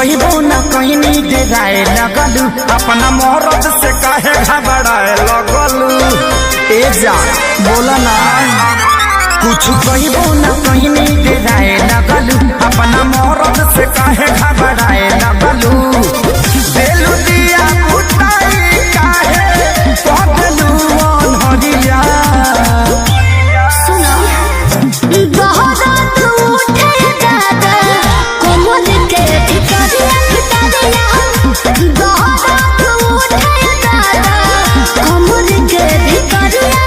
कहिबो न कहनी डेराए लगलू अपना मोहरत से काहे घबराए लगलू। ए जा बोला ना कुछ कहिबो न कहनी डेराए लगलू अपना मोहरत से काहे घबराए लगलू। देलू दिया बुताई काहे पगलू अनहरिया। सुनो बहुत उठे दादा कोमल के भितरिया भितरिया बहुत उठे दादा कोमल के भितरिया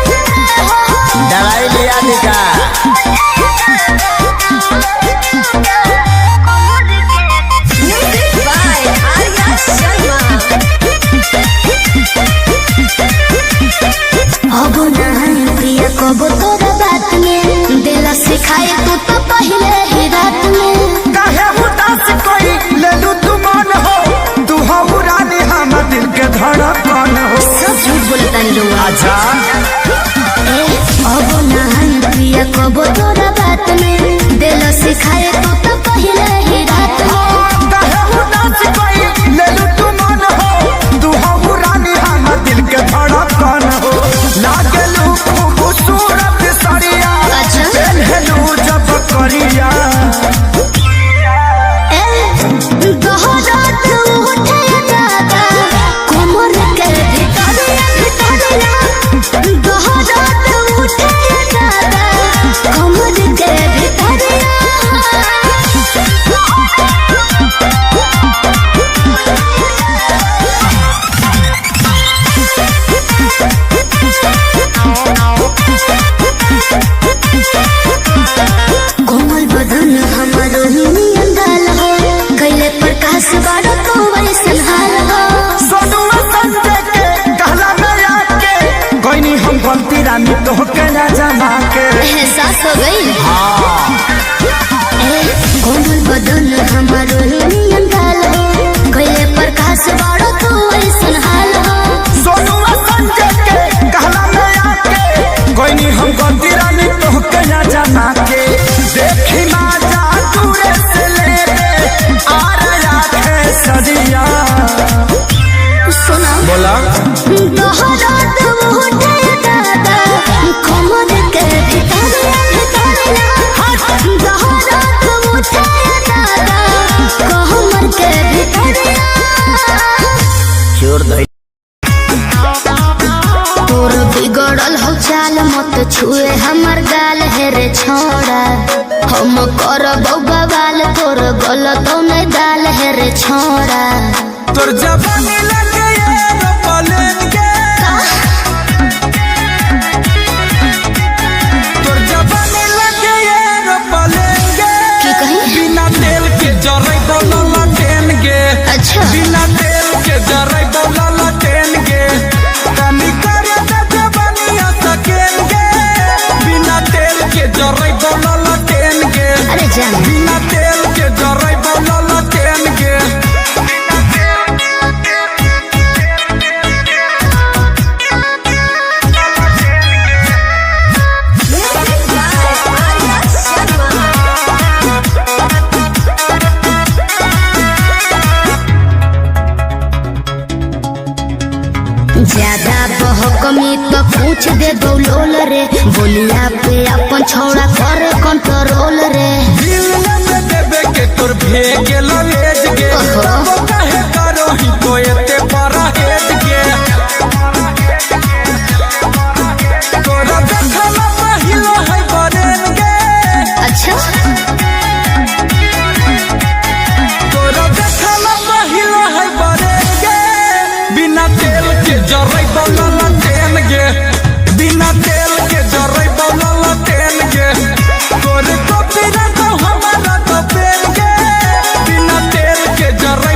दवाई लिया दिखा अब नहीं प्रिया कब तोरा बात में दिला सिखाए तू तो पहले ही रात में काहे उदास कोई ले लू तू मन हो तू हो रानी हम दिल के धड़कन हो। सब झूठ बोलता नहीं लोग आजा अब नहीं प्रिया कब तोरा बात में दिला सिखाए तू तो पहले ही रात में काहे उदास कोई ले लू तू मन हो तू हो रानी हम दिल के धड़कन हो। लागलू खूबसूरत सरिया अच्छा। पहनलू जब करिया बहुत उठे दादा कोमल के भितरिया भितरिया बहुत उठे दादा कोमल के भितरिया कोमल बदन हमारो नियन गाल हो कैले प्रकाश बारो तो वैसन हाल हो सोनुआ संजय के कहला में आके कोई हम गलती रानी तो के ना जमा के। एहसास हो गई कोमल बदन हमारो नियन गाल हो कैले प्रकाश बारो तो वैसन हाल हो सोनुआ संजय के कहला में आके कोई हम गलती रानी तो के ना जमा के। देखी माजा दूरे से ले ले आ रहा है सदिया। सुना बोला बहुत उठे दादा कोमल के भितरिया भितरिया बहुत उठे दादा कोमल के भितरिया छोड़ दे तोर बिगड़ल हो चाल मत छुए हमर गाल है रे छोड़ा हम करब बवाल तोर गलत नहीं दाल है रे छोड़ा तोर जवानी लगे पलेंगे तोर जवानी लगे पलेंगे की कही बिना तेल के जरे बोला लटेंगे। अच्छा बिना तेल के जरे बोला लटेंगे कमी करे तो जवानिया सकेंगे। बिना तेल के जरे बोला लटेंगे अरे जान बिना तेल के जरे बोला लटेंगे। ज्यादा बहकमी तो पूछ दे बोलोल रे बोलिया पे अपन छौड़ा करे कंट्रोल रे दिल में देवे के तोर भेगे लवेज गे ओहो। वो काहे करो ही तो एते बड़ा हेज गे। तोरा देखला पहिलो है बरेंगे अच्छा तोरा देखला पहिलो है बरेंगे बिना तेल के जरै बोला लटेंगे। बिना तेल के जरै बोला लटेंगे तोरे को पीरा तो हमारा तो पेंगे। बिना तेल के जरै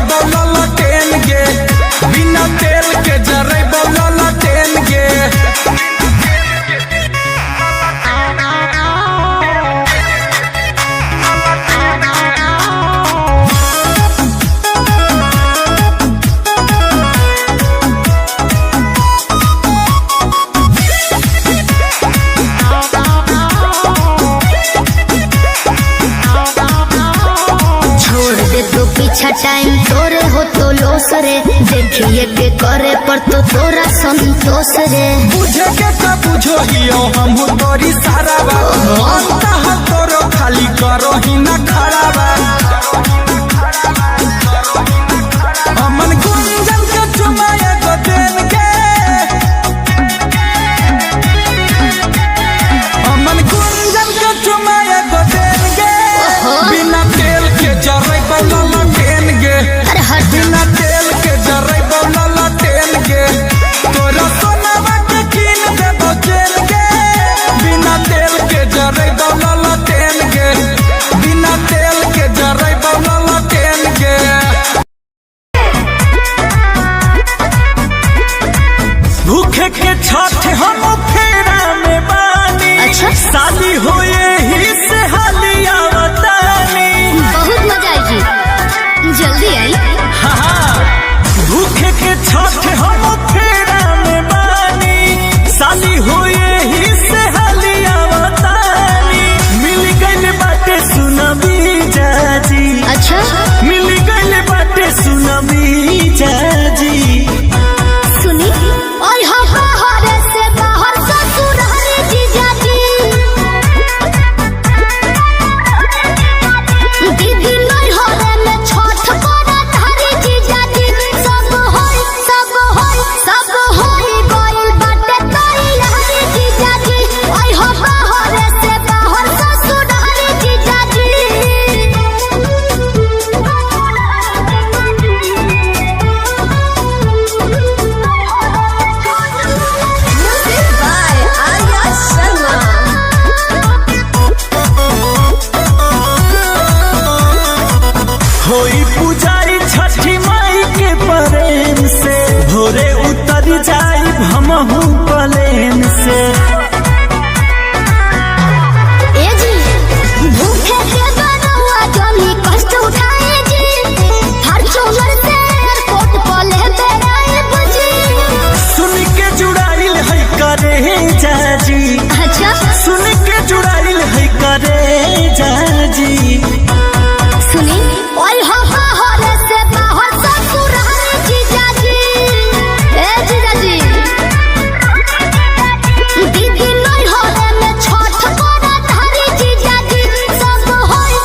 अच्छा टाइम तोरे हो तो लोस रे, देखिए के करे पर तो तोरा संतोष रे। बुझे के का बुझो हियो हम तोरी सारा बा, मनता हम तोरो खाली करो ही ना खड़ा बा। अमन गुंजन के चुमाए को देन के, अमन गुंजन के चुमाए को देन के, बिना तेल के जरे बौला टेन गे, बिना तेल के जरे बौला टेन गे, तोरा सोनावा के कीन देबो चेन गे, बिना तेल के जरे बौला टेन गे, बिना तेल के जरे बौला टेन गे। भूखे के छठ हम फेरा में बानी, अच्छा शादी होए ही से हालिया बतानी, बहुत मजा आएगी, जल्दी आई। भूखे के छठ हम फेरा में बानी, शादी होए ही से हालिया बतानी, मिल गइल बाटे सुनबी जाजी, अच्छा मिल गइल बाटे सुनबी जाजी। सुनी और हम बाहर से बाहर ससुर हरे जीजा जी, दीदी नहीं हरे में छठ करत हरे जीजा जी, सब होई गइल बाटे तोरी हरे जीजा जी, और हम बाहर से बाहर ससुर हरे जीजा जी। Music by Arya Sharma. होई पुजारी छठी माई के प्रेम से, भोरे उतर जाई हमहू प्लेन से। ए जी भूखे के बनवा जमी कष्ट उठाए जी, फॉर्च्यूनर से एयरपोर्ट पर ले बेराए बुझी। सुन के जुड़ाइल है करे जाजी, अच्छा सुन के जुड़ाइल है करे जाजी। सुनी और हम बाहर से बाहर ससुर हरे जीजा जी, ए जीजा जी, दीदी नहीं हरे में छठ करत हरे जीजा जी, सब होई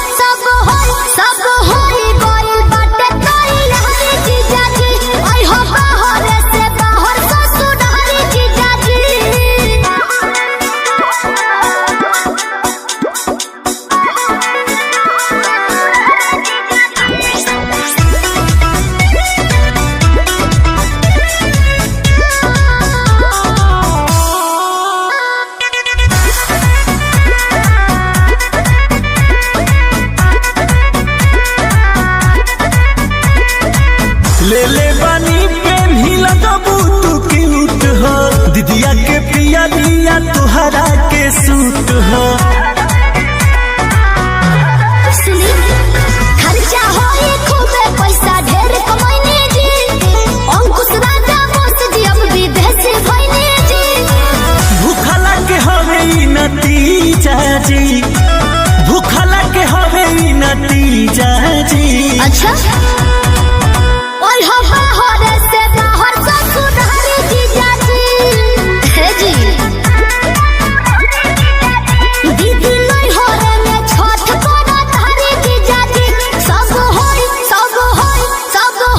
गइल बाटे तोरी हरे जीजा जी, और हम बाहर से बाहर ससुर हरे जीजा जी। ले ले बानी पेन्ही लगबू तू क्यूट हो, दीदिया के पिया दिया तुहरा के सूट हो। सुनी खर्चा होई खूबे पैसा ढेर कमाइने जी, अंकुश राजा बोस जी अब विदेश भइने जी। भूखला के हवे ई नतीजा जी, भूखला के हवे ई नतीजा जी। अच्छा और हम बाहर से बाहर ससुर हरे जीजा जी, हे जी, दीदी नहीं हरे में छठ करत हरे जीजा जी, सब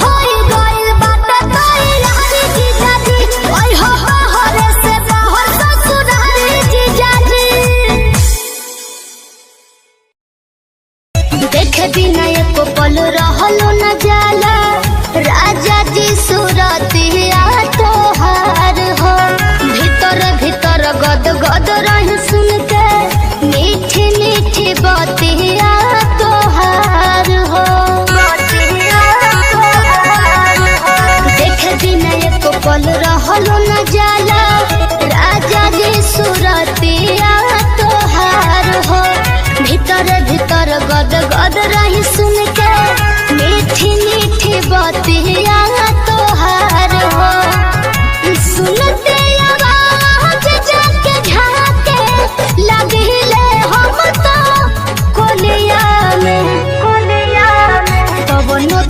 होई गइल बाटे तोरी हरे जीजा जी, और हम बाहर से बाहर ससुर हरे जीजा जी। देखे बिना एको पल रहलो न जाला, राजा जी सूरतिया तोहार हो, भीतर भीतर गद गद रही सुन के, मीठी मीठी बतिया तोहार हो। देखे बिना एको पल रहलो न जाला, राजा जी सूरतिया तोहार हो, भीतर भीतर गद गद रही सुन के, मीठी मीठी बतिया तोहार हो। सुनते आवाज जाके झाके लगिले हम तो कोलिया में, तब नो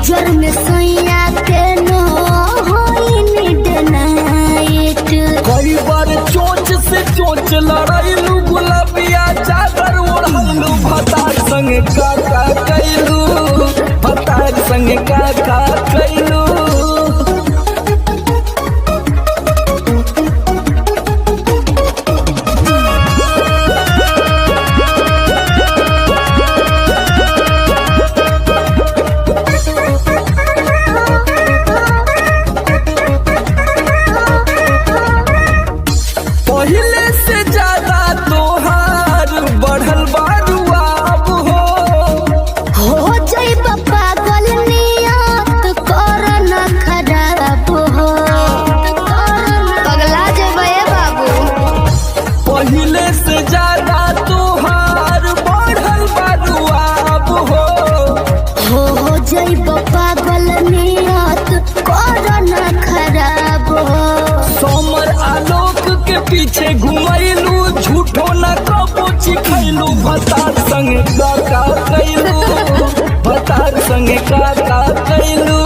फ्यूचर में सैया के नो होई नीड नाइट। कई बार चोच से चोच लड़ाइलू गुलाबिया चादर ओढ़लू भतार संग का कैलू भतार संग का कैलू। पहले से ज्यादा तोहार बढ़ल बारुआ अब हो जाइब पागल नियत कर न खराब हो। पगला जेबे बाबू। पहले से ज्यादा तोहार बढ़ल बारुआ अब हो जाइब पागल नियत कर न खराब हो। सोमर आलोक के पीछे घुमैलू झूठो न कबो चिखैलू भतार संग का कैलू भतार संग का कैलू।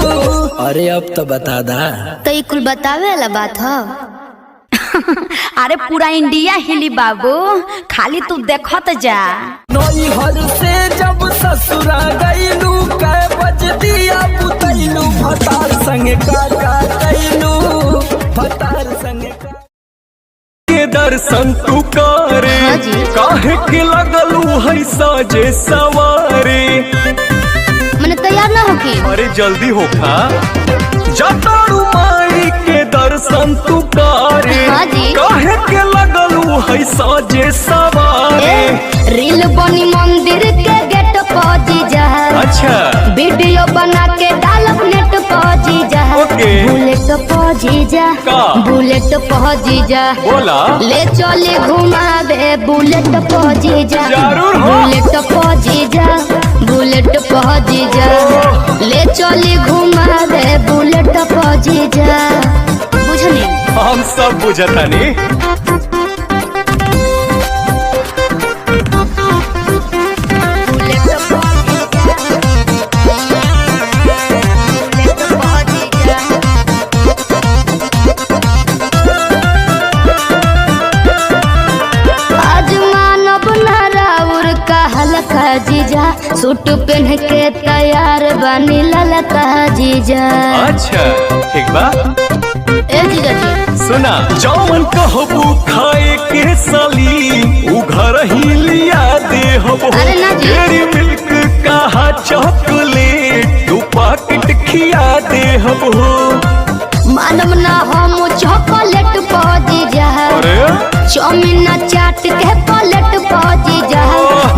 अरे अब तो बता दा। तो ये कुल बतावे वाला बात हो। अरे पूरा इंडिया हिली बाबू, खाली तू देखत जा। नई हर से जब ससुरा गईलू कै बज दिया पुतैलू भतार संग का कैलू भतार संग के दर्शन तू करे। हाँ जी। काहे के लगलू है साजे सवारे। मैंने तैयार ना होके। अरे जल्दी होखा जतारू माई के दर्शन तू करे। हाँ जी। काहे के लगलू है साजे सवारे। रील बनी मंदिर के गेट पहुंची जा। अच्छा वीडियो बना के डालब नेट पहुंची जा। ओके। बुलेट पहुंची जा। का? बुलेट पहुंची जा। बोला ले चले घुमावे बुलेट पहुंची जा। जरूर हो। बुलेट पहुंची जा। बुलेट पहुंची जा। ले चले घुमावे बुलेट पहुंची जा। बुझनी हम सब बुझतानी। जीजा सूट पहन के तैयार बनी ललका जीजा। अच्छा ठीक बा। ए जीजा जी सुना जौन कहबू खाए के साली उ घर ही लिया दे हबो। अरे ना जी। डेयरी मिल्क कहा चॉकलेट तू पैकेट खिया दे हबो। मानव ना हम चॉकलेट पहुंची जा। चाउमीन चाट के प्लेट पहुंची जा।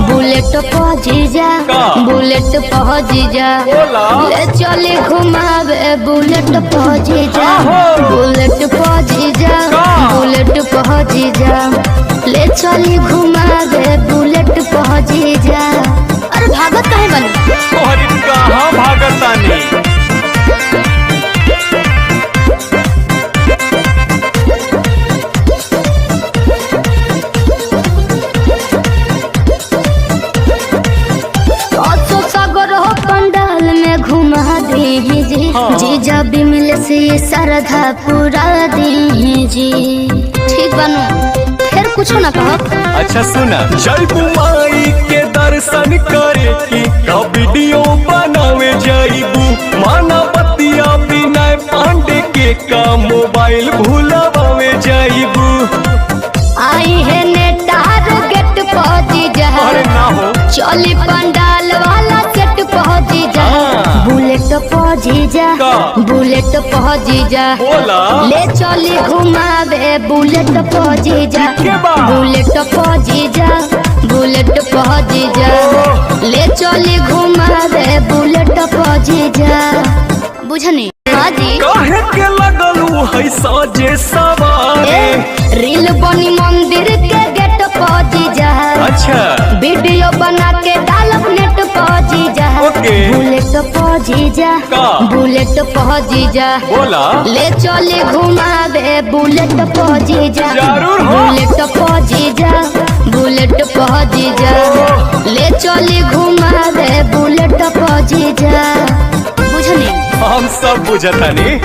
बुलेट पहुंची जा। का? बुलेट पहुंची जा। बोला। ले चले घुमावे बुलेट पहुंची जा। बुलेट पहुंची जा। का? बुलेट पहुंची जा। ले चले घुमावे बुलेट पहुंची जा। अरे भागत काहे बनी? तोहरी कहाँ भागतानी। जीजा बिमल से श्रद्धा पूरा दी जी। ठीक बनू फिर कुछ ना कहो। अच्छा सुना जयबू माई के दर्शन करे की का वीडियो बनावे जाइबू। माना बतिया बिना पांडे के का मोबाइल भूलावे जाइबू। आई है नेटार गेट पहुंची जा। अरे ना हो चली पंडाल वाला सेट पहुंची जा। बुलेट पहुंची जा। का? बुलेट पहुंची जा। बोला। ले चली घुमावे बुलेट पहुंची जा। के बा? बुलेट पहुंची जा। बुलेट पहुंची जा। ले चली घुमावे बुलेट पहुंची जा। बुझनी हाँ जी। काहे के लगलू है साजे सवारे। रील बनी मंदिर के गेट पहुंची जा। अच्छा वीडियो बना के डालब नेट पहुंची जा। ओके। बुलेट पहुंची जा। का? बुलेट पहुंची जा। बोला। ले चले घुमावे बुलेट पहुंची जा। जरूर हो। बुलेट पहुंची जा। बुलेट पहुंची जा। ले चले घुमावे बुलेट पहुंची जा। बुझ हम सब बुझतानी।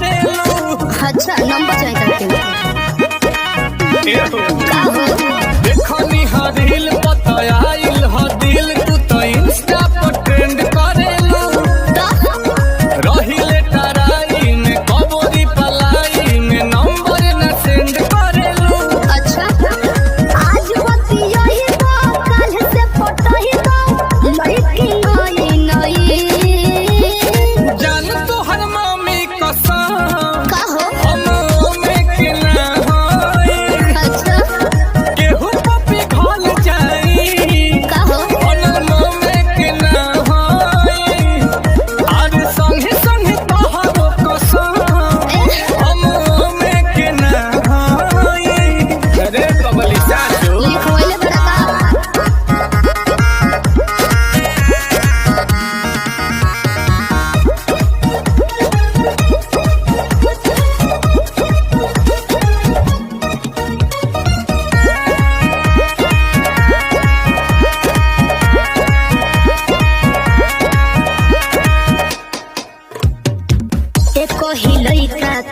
अच्छा नंबर चाहिए देखनी हरिल पतायाइल हदिल तू तो इंस्टा पर ट्रेंड करेलू रहिले टराई में कबोरी पलाई में नंबर न सेंड करेलू। अच्छा आज बतिया ही तो कल से फोटो ही तो लड़की नई नई जान तो हर मम्मी कसम कहो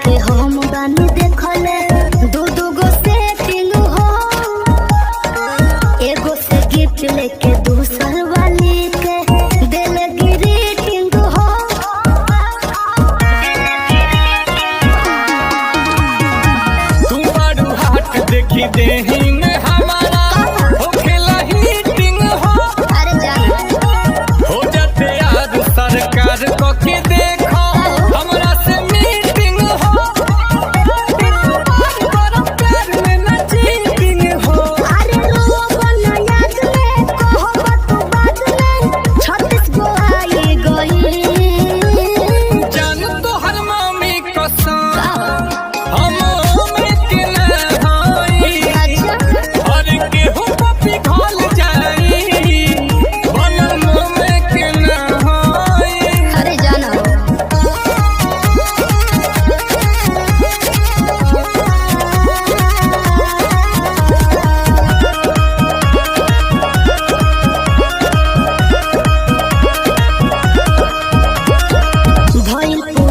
के हम गानी देखले दू गो सेटिंग हो एगो से गिफ्ट लेके दूसर वाली के दिल ग्रीटिंग हो तुम बड़ू हाथ देखी देही में हमारा हो खेला हीटिंग हो अरे जान हो जाते यार सरकार को के देखो हमरा से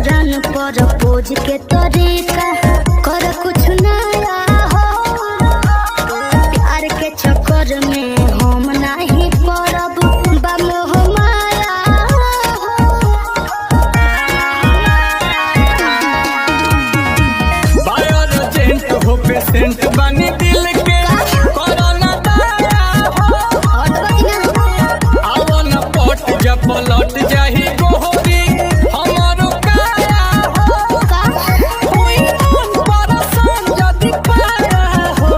रोज के तरीका कर कुछ नया हो प्यार के चक्कर में हम नहीं पड़ब बमोह माया बायोजेंट हो पेशेंट बनी दिल के कोरोना दाया हो आओ न पट जब पलट जाही गोहरी हमारो काया हो कोई मन परसान जदी पाया हो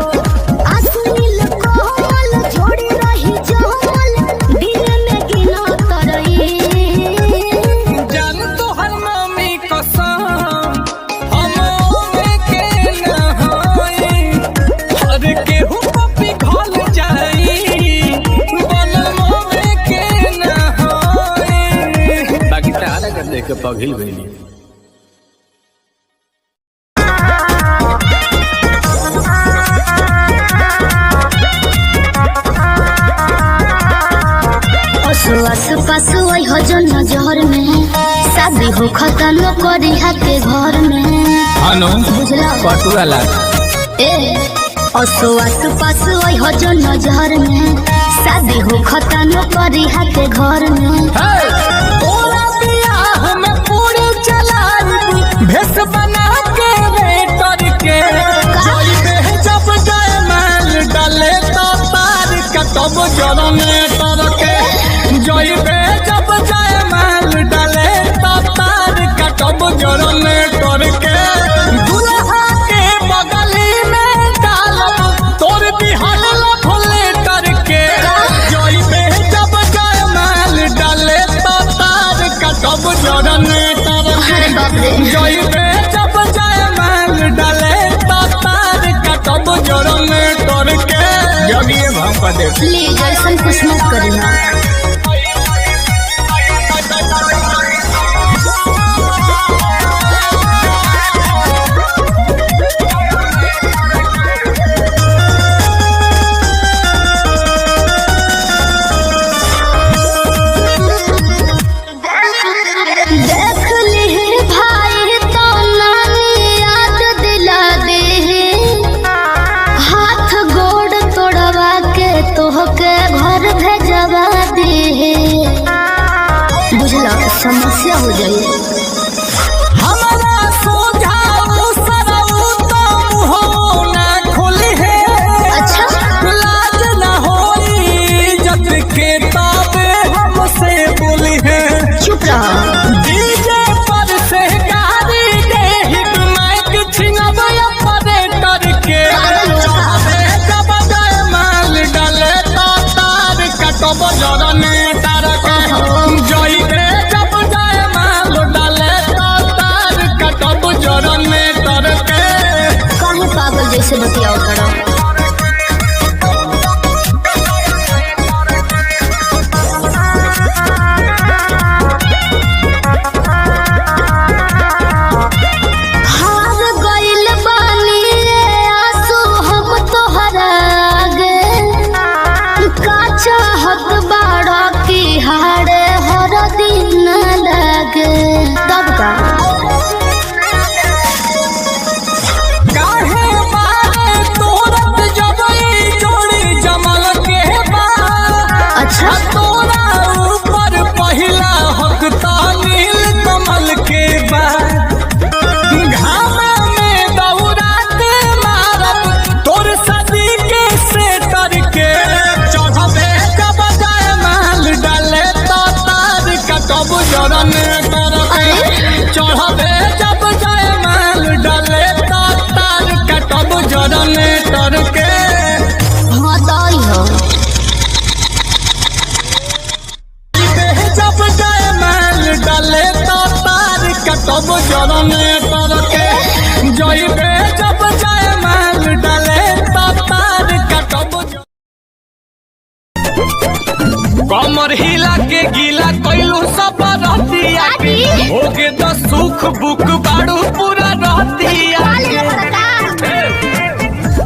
असलिल कोमल जोड़ी रही जमल दिल में गिना तरई जान तो हर मम्मी कसम हम में के न होई हर केहू पपी घल जाई बनम में के न होई बाकी तारा कर देख के पगहिल गईली। आस पास वही हो जो नजर में शादी हो खत्म करी के घर में हानो बुझला पटुआ लाग ए आस पास वही हो जो नजर में शादी हो खत्म करी के घर में ओला बियाह में पूरी चलाई भेस बना के वेटर के जोई में जब जाए माल डाले तो पार का तब जरने तर के जोई में जब जाए माल डाले तो पार का तब जरने तर के दुल्हा के बाप रे जोई पे जब जाए माल डाले तो तार कटब जोर में तोर के जगिए भापा दे प्लीज ऐसा कुछ मत करना। समस्या हो जाए हमारा सोझाऊ सरऊ तो हो ना खुली है। अच्छा लाज ना होई जब के ताबे हमसे बोली है। चुप रहा डीजे पर से गाड़ी दे हिट माइक छिनब ऑपरेटर के चाहे जब जाए माल डाले तो तार कटब जरने तार के जोई के जब जाए माल डाले तो तार कटब जरने तार के काहे पागल जैसे बतियाओ करो। तब का काहे बारे तोरत जबई जोड़ी जमल के बा। अच्छा तोरा ऊपर पहिला हक नील कमल के बा। घामा में दौरात मारब तोर सदी के सेटर के चढ़बे जब जाए माल डाले तो तार कटब जरन चढ़बे जब जाए माल डाले तो तार कटब जरने तर के। हाँ दाई हो जब जाए माल डाले तो तार कटब जरने तर के। जइबे जब जाए माल डाले तो तार कटब कमर हिला के गीला कैलू सब रहतिया होगे तो सुख बुक बाड़ू पूरा रहतिया।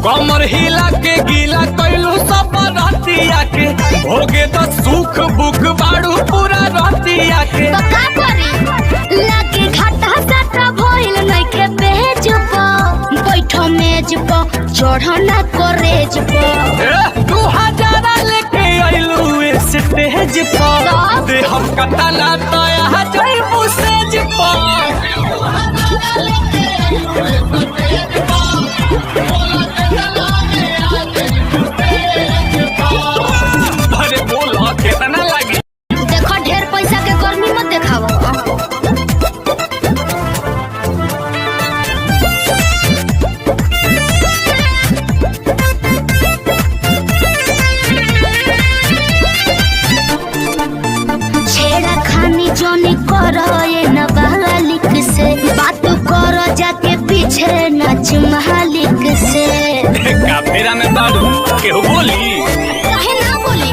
कमर हिला के गीला कैलू सब रहतिया के होगे तो सुख बुक बाड़ू पूरा रहतिया के। तो का करी लागे घाटा साटा भइल नइखे बेच प बैठो मेज प चढ़ना करेज प 2000 लेके आइलू स्टेज पर दे हम कतला तो यहाँ जइबू सेज पर। अरे बोल कितना लगी देखो ढेर पैसा के गर्मी मत देखाओ। छेड़ा खानी जोनी करो ये नाबालिग से बात करो जाके पीछे नाच मालिक से। काफेरा में बाड़ू केहू बोली काहे ना बोली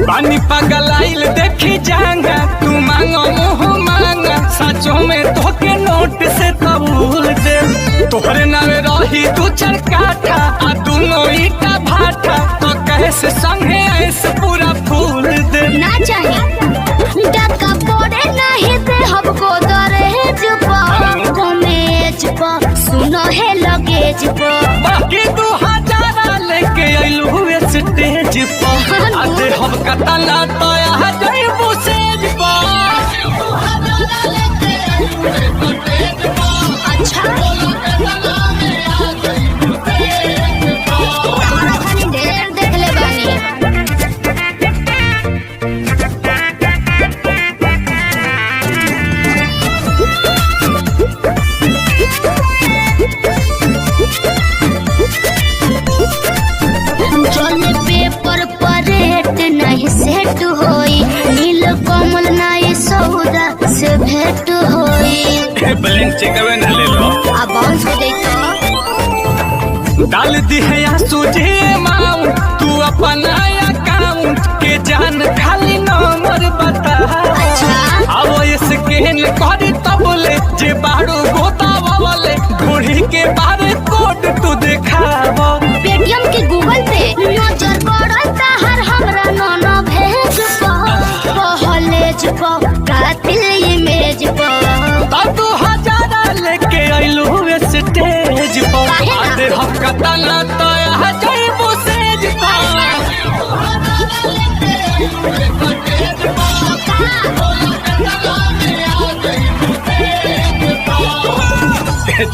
पानी पागल आइल देखी जांगा तू मांगो मुँह मांगा सचो में तोके नोट से कबूल दे तोहरे नावे रही तू चरकाठा आ दोनों ईटा भाटा तो कैसे संगे ऐसे पूरा फूल दे। ना चाहिए डका पड़े नहीं दे हमको दरहेज पर कमेज पर सुनो है लगेज पर। बाकी 2000 लेके आइलू हुए स्टेज पर आते हम कतला तो यहाँ जइबू सेज पर। अच्छा ढेर देख ले बानी। चले पेपर पर रेट नहीं सेट होई नील कमल नहीं सौदा से भेंट होई। के ब्लैंक चेकवे न ले लो। अब बाउंस हो जाई तो डाल दी है या सोचे अमाउंट तू अपना अकाउंट के जान खाली नंबर बता। अच्छा अब स्कैन करी तब ले जे बारू गोतावा वाले घोड़ी के बारे कोड तू दिखावा। पेटीएम के गूगल पे नजर पड़ता हर हमरा नोनो भेज पहलेज कातिल इमेज तब 2000 लेके आइलू स्टेज पर आधे हफ्ता तना तो आ जाइबू सेज पर।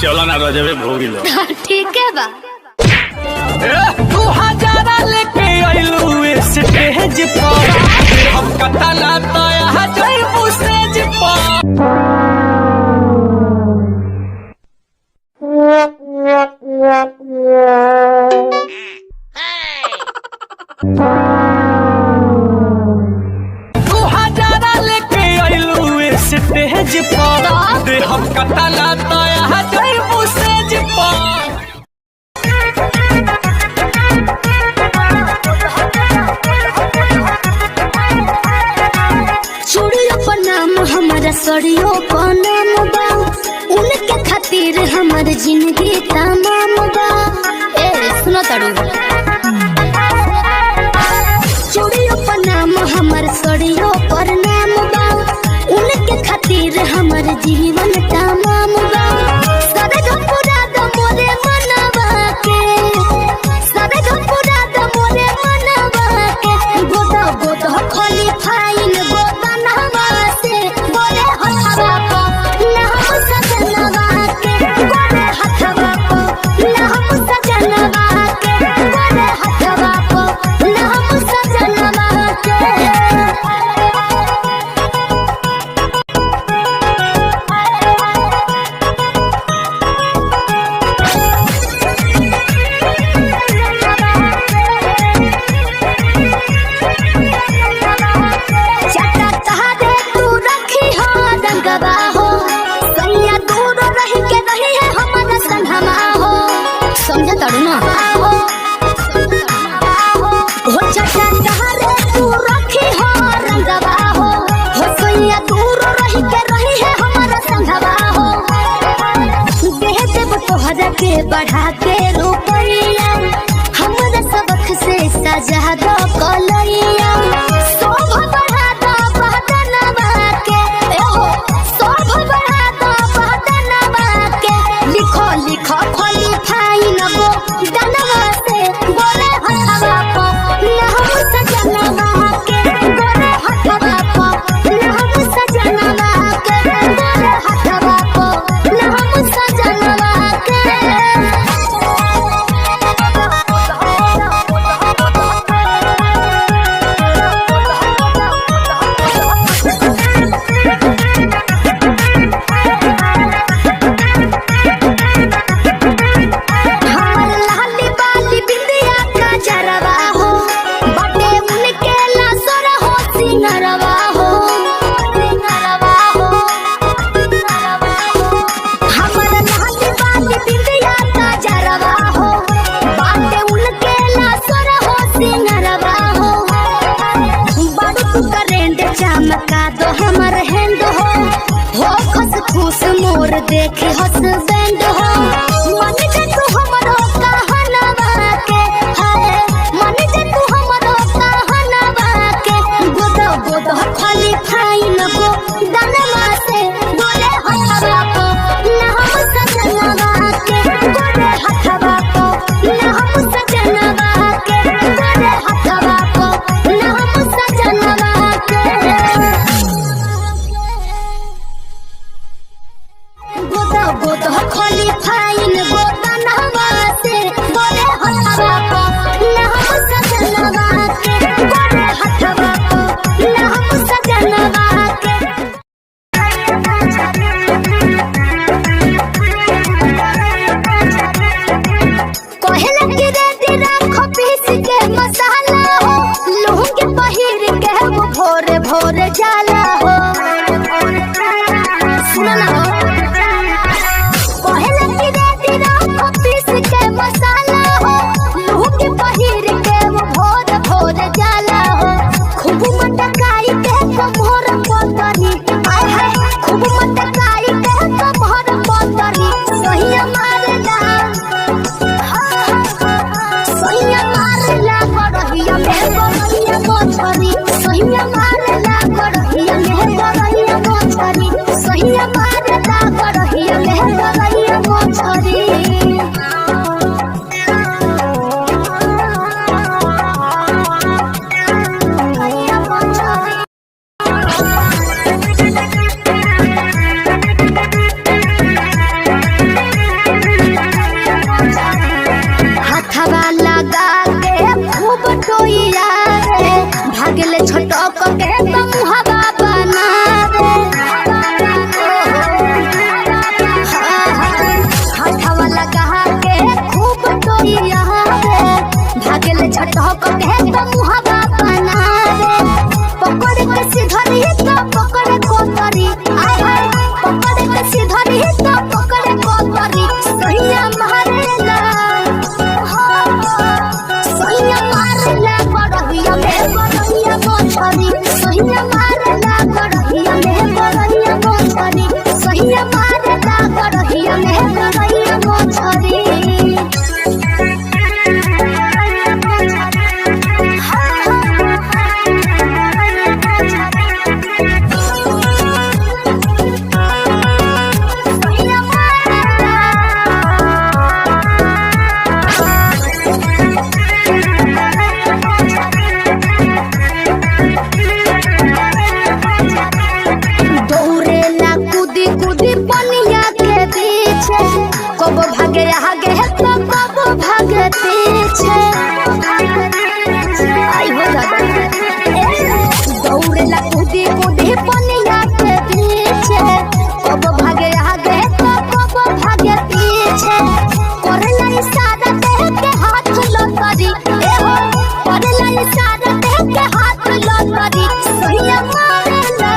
चलो ना रजबे भोगी लो। ठीक है बा 2000 लेके आइलू स्टेज पर हफ्ता तना तो आ जाइबू सेज पर। स्टेज पर दे हम कटला तो आ जाइबू सेज पर। चूड़ियों पर नाम हमारा सड़ियों पर नाम बा उनके खातिर हमार जिंदगी तमाम बा। ए सुनो तारू चूड़ियों पर नाम हमार सड़ियों पर नाम बा उनके खातिर हमार जीवन तमाम बा। सारे धपुरा द मोरे मनवा के सारे धपुरा द मोरे मनवा के गोदा गोदा खाली फाइन गोदा नहवा से बोले हथवा को ना हम सजनवा के बोले हथवा को ना हम सजनवा के बोले हथवा को ना हम सजनवा के। के बढ़ा के रुपैया हमरा सबक से सजा दो कलैया शोभ बढ़ा दो बदनवा के शोभ बढ़ा दो बदनवा के लिखो लिखो खोली फाइन गो दनवा से बोले हथवा को ना हम सजनवा के बोले हथवा को ना हम सजनवा के बोले हथवा को ना हम सजनवा के। चमका दो हमर हैंड हो खस खुश मोर देखे हसबैंड हो मन जे तू हमरो कहनवा के है मन जे तू हमरो कहनवा के गोदा गोदा खाली फाइन गो दनवा से बोले हथवा को ना हम सजनवा के बोले हथवा को ना हम सजनवा के बोले हथवा को ना हम सजनवा के। गोदा गोदा खाली फाइन गोदा नहवा से बोले हथवा को ना हम सजनवा के बोले हथवा को ना हम सजनवा के। कहला कि रेडी राखो पीस के मसाला हो लूंगी पहिर के वो भोरे भोरे जाला हो सुना ना हो पीछे, कब भागे आगे तो कब भागे पीछे। आई हो दादा दौड़ेला कूदी कूदी पनिया के पीछे, कब भागे आगे तो कब भागे पीछे। करेला इशारा देह के हाथ लतरी, ए हो करेला इशारा देह के हाथ लतरी। सहिया मारेला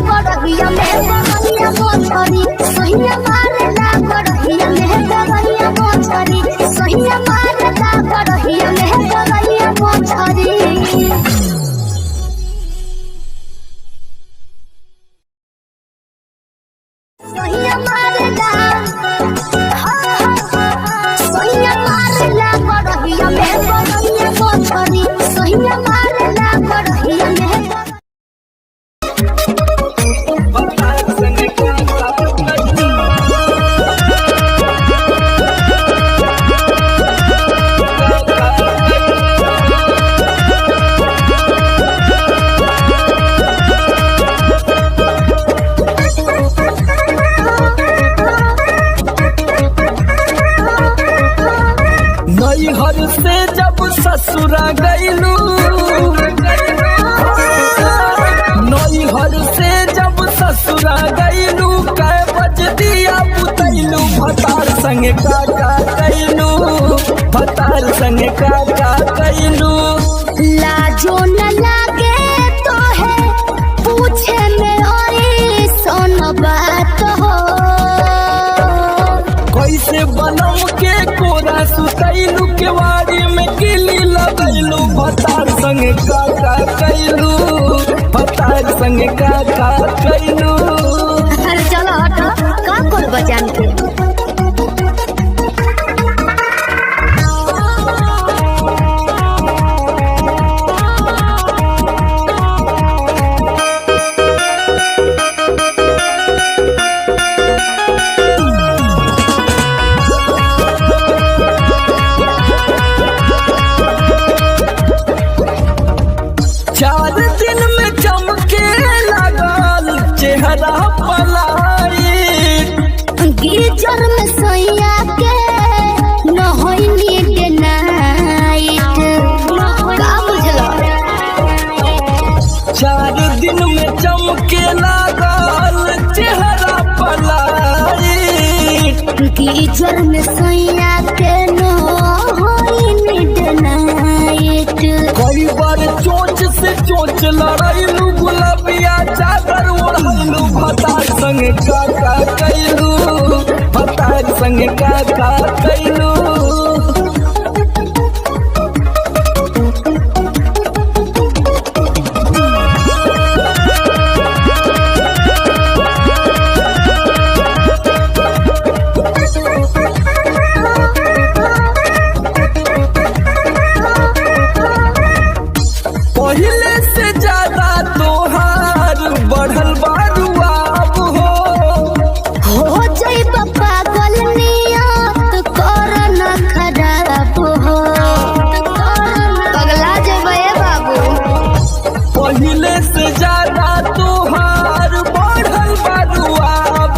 गड़हिया में गड़हिया मोछरी, सहिया मारेला गड़हिया में गड़हिया मोछरी, सहिया मारेला गड़हिया में गड़हिया मोछरी। सहिया मारेला सहिया मारेला गड़हिया में गड़हिया मोछरी, सहिया मारेला गड़हिया में। नैहर से जब ससुरा गईलू, नैहर से जब ससुरा गईलू, कै बज दिया पुतैलू, भतार संग काका कैलू, भतार संग काका कैलू। लाजो न लागे तो है पूछे में ओए सोन बात हो। कैसे बनम के कोरा सुतैलू, केवाड़ी में किली लगैलू, भतार संग काका कैलू, भतार संग काका कैलू। अरे चलो हटो का कोल बजान के। चार दिन में चमके लगल चेहरा पलाई, गीजर में सैया के नहैनी के नाइट का बुझलो। 4 दिन में चमके लगल चेहरा पलाई, गीजर में सैया के नहैनी के नाइट। कई बार चोंच से चोंच लड़ाइलू, गुलाबिया चादर ओढ़लू, भतार संग काका कैलू, भतार संग काका कैलू। पहले से ज्यादा तोहार बढ़ल बारुआब हो जाई पागल नियत कर न खराब हो। पगला जेबे बाबू। पहले से ज्यादा तोहार बढ़ल बारुआब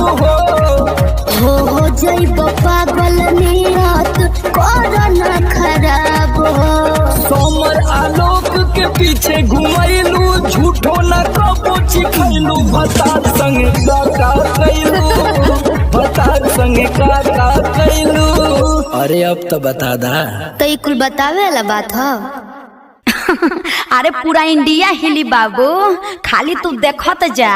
हो जाई पागल नियत कर न खराब हो। सोमर आलोक के पीछे घुमैलू, झूठो न कबो चिखैलू, भतार संग काका कैलू, भतार संग काका कैलू। अरे अब तो बता दा। तो ई कुल बतावे वाला बात हो। अरे पूरा इंडिया हिली बाबू, खाली तू देखत जा।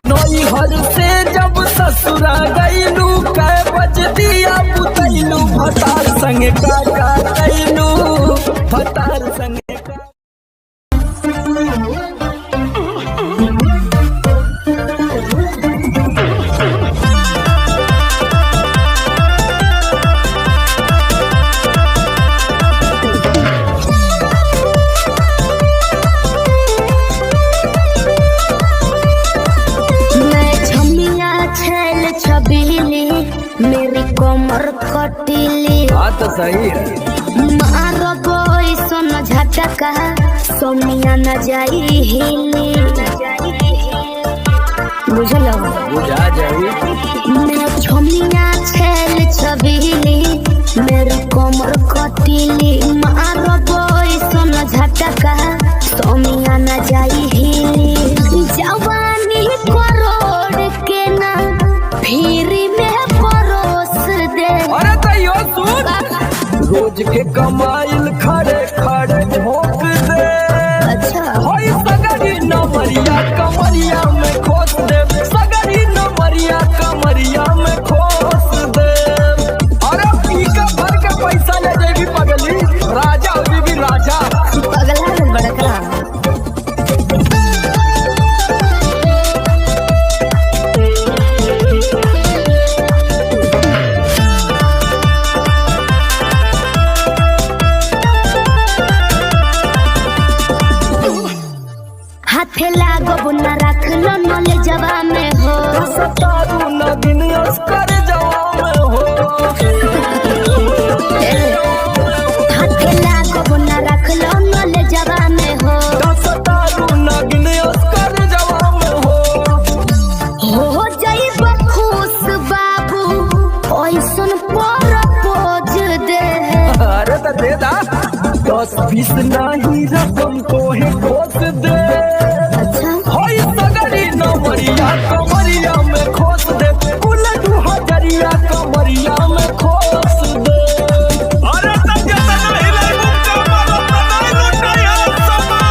नैहर से जब ससुरा गईलू, कै बज दिया पुतैलू, भतार संग काका कैलू, भतार संग काका। मेरी कमर खटीली तो सही है। मारो कोई सोन झटका सोनिया न जाई हिली। बुझल बुझा जाई। मैं छमिया छेल छबीली मेरे कमर कटीली मारो बोई सोन झटका सोमिया न जाई हिली जवानी करोड़ के ना फिर में परोस दे। अरे तैयो सुन, रोज के कमाइल खड़े खड़े ठोक दे। अच्छा होई सगरी नमरिया कमरिया में खोस दे, सगरी नमरिया कमरिया में खोस दे। अरे पी का भर के पैसा ले जाएगी पगली, राजा हो भी राजा। पगला है बड़का। हाथे लागो न रख लो नले जवा में हो सतारू नगिन अस्कर जवा में हो। हाथे लागो न रख लो नले जवा में हो सतारू नगिन अस्कर जवा में हो जाइब खुश बाबू ओइसन पर पोज दे। अरे तो दे दा 10-20 नहीं रकम तो है खोस दे। अच्छा होई सगरी नमरिया कमरिया में खोस दे, कुल 2000 कमरिया में खोस दे। अरे तब जब नहीं लगू कमर नहीं लुटाया समान।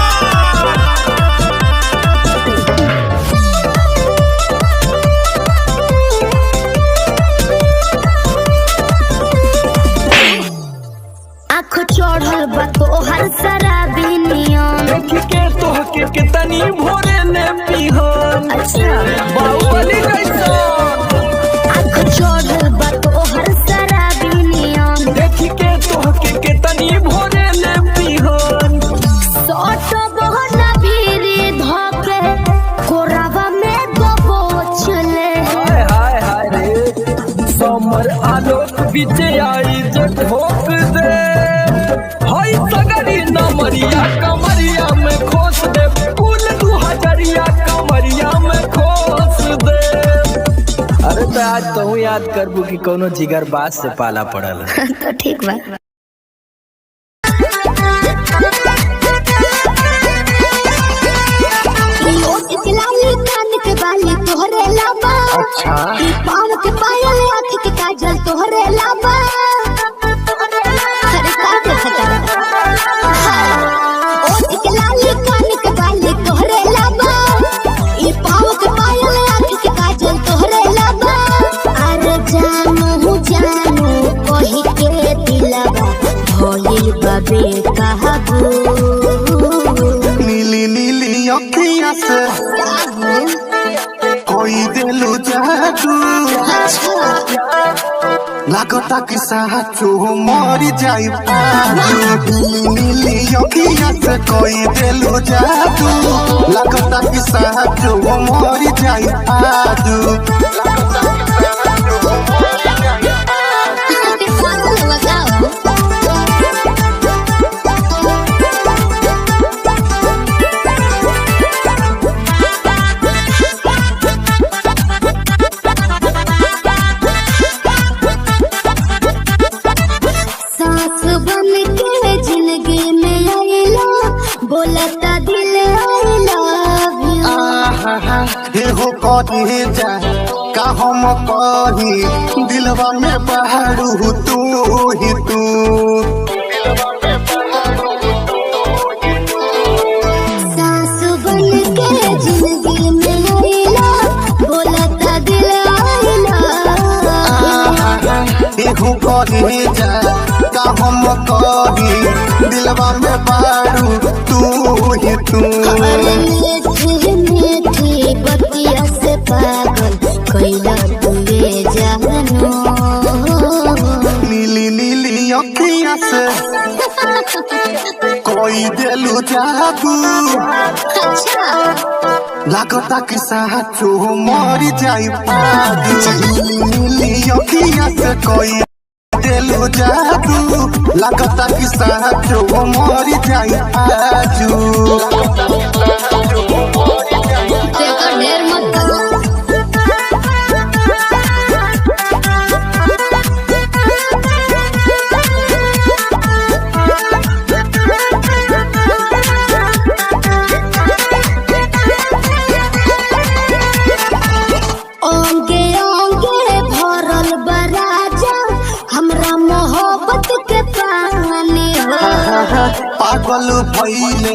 आँख चढ़ल बा तोहर शराबी नियम। देख के तोहके कितनी भोरे ने पीहन। अच्छा बाहुबली कैसा आँख चढ़ल बा तोहर शराबी नियम। देख के तोहके कितनी भोरे ने पीहन। सट बहना भीरी धोके कोरावा में दबोच ले। हाय हाय हाय रे समर आलोक बीच आई जे ठोक दे। हाय सगरी नमरिया कमरिया में खोस दे, कुल 2000 कमरिया में खोस दे। अरे तो आज तो याद करबू कि कोनो जिगर बात से पाला पड़ल। तो ठीक बा। कान के बाली तोहरे लाबा। अच्छा पाँव के पायल आँख के काजल तोहरे लाबा। अरे का देखता ओठ के लाली कान के बाली तोहरे लाबा। ई पाँव के पायल आँख के काजल तोहरे लाबा। अरे जानू जानू कही के दिलवा भइल बाबे कहबू। नीली नीली अखियां से कोई दिलु जादू लागता कि साचो मरी जाई पादू। नीली नीली अखियां से कोई दिलु जादू लागता कि साचो मरी जाई पादू। सांस बन के जिंदगी में आइला बोलता दिल आई लव यू। हे हो कहे जा का हम कही दिलवा में बहरू तू ही तू। सांस बन के जिंदगी में आइला बोलता दिल आई लव यू। एहू कहे जा का हम कही दिलवा में बहरू तू ही तू। अरे मीठी मीठी बतिया से पागल कैला तुए जानू। नीली नीली अखियां से कोई दिलु जादू अच्छा लागता कि साचो मरी जाई पादू। नीली नीली अखियां से कोई दिलु जादू लागता कि साचो मरी जाई पादू। ढेर मत पागल भइले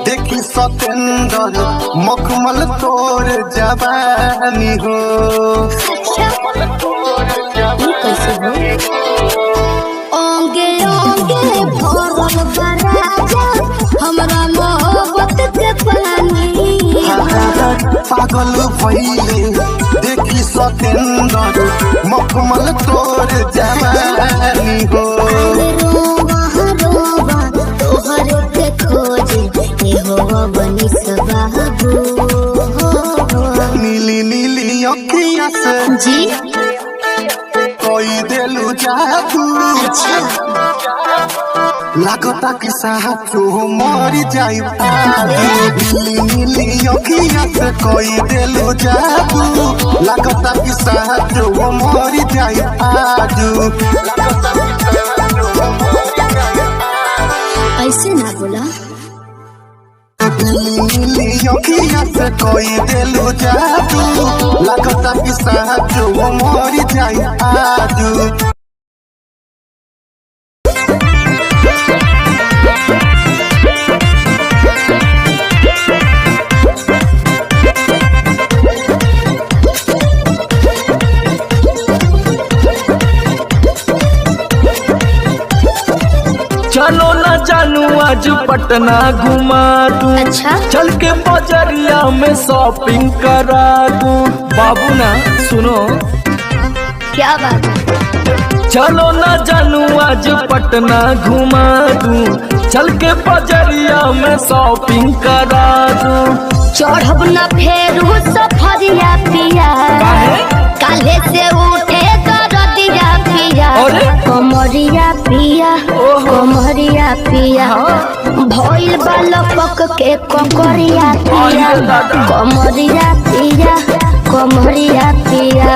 देखी सतेंद्र मखमल तोर जवानी हो। ओंगे ओंगे भरल बराजा हमरा मोहब्बत के पानी। पागल भइले देखी सतेंद्र मखमल तोर जवानी हो। रोवा रोवा तोहर के खोजे ए हो बनी सबाबू। नीली नीली अखियाँ से जी कोई देलू जादू। अच्छा लागता कि साहू मर जाई। नीली नीली अखियाँ से कोई देलू जादू। लागता कि साहू मर जाई आजू। ऐसे ना बोला। नीली अखियाँ से कोई देलू जादू। लागता कि साहू मर जाई आजू। चलो ना जानू आज पटना घुमा दूं। अच्छा चल के बजरिया में शॉपिंग करा दूं। बाबू ना सुनो, क्या बात है। चलो ना जानू आज पटना घुमा दूं। चल के बजरिया में शॉपिंग करा दूं। चढ़ब न फेरू सफरिया पिया। काले से उठे दरदिया पिया। अरे? कमरिया पिया कमरिया पिया। भइल बालपक के ककरिया पिया। अरे दादा। कमरिया पिया कमरिया पिया।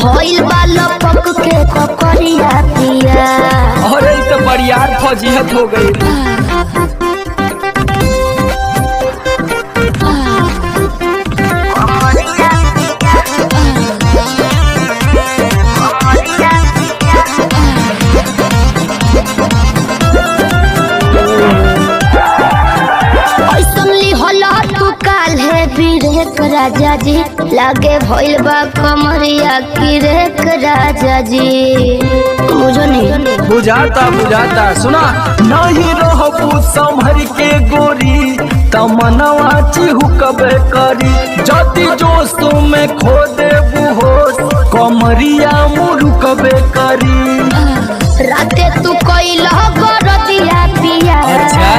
भइल बालपक के ककरिया पिया। अरे तो बरियार फजीहत हो गई। राजा जी लागे भइल बा कमरिया की रेख राजा जी। मुझे नहीं बुझाता बुझाता सुना नहीं रहबू संभर के गोरी तमनवा चिहुकबे करी। जति जोश में खो देबू होश कमरिया मुरुकबे करी। राते तू कइला बरदिया पिया। अच्छा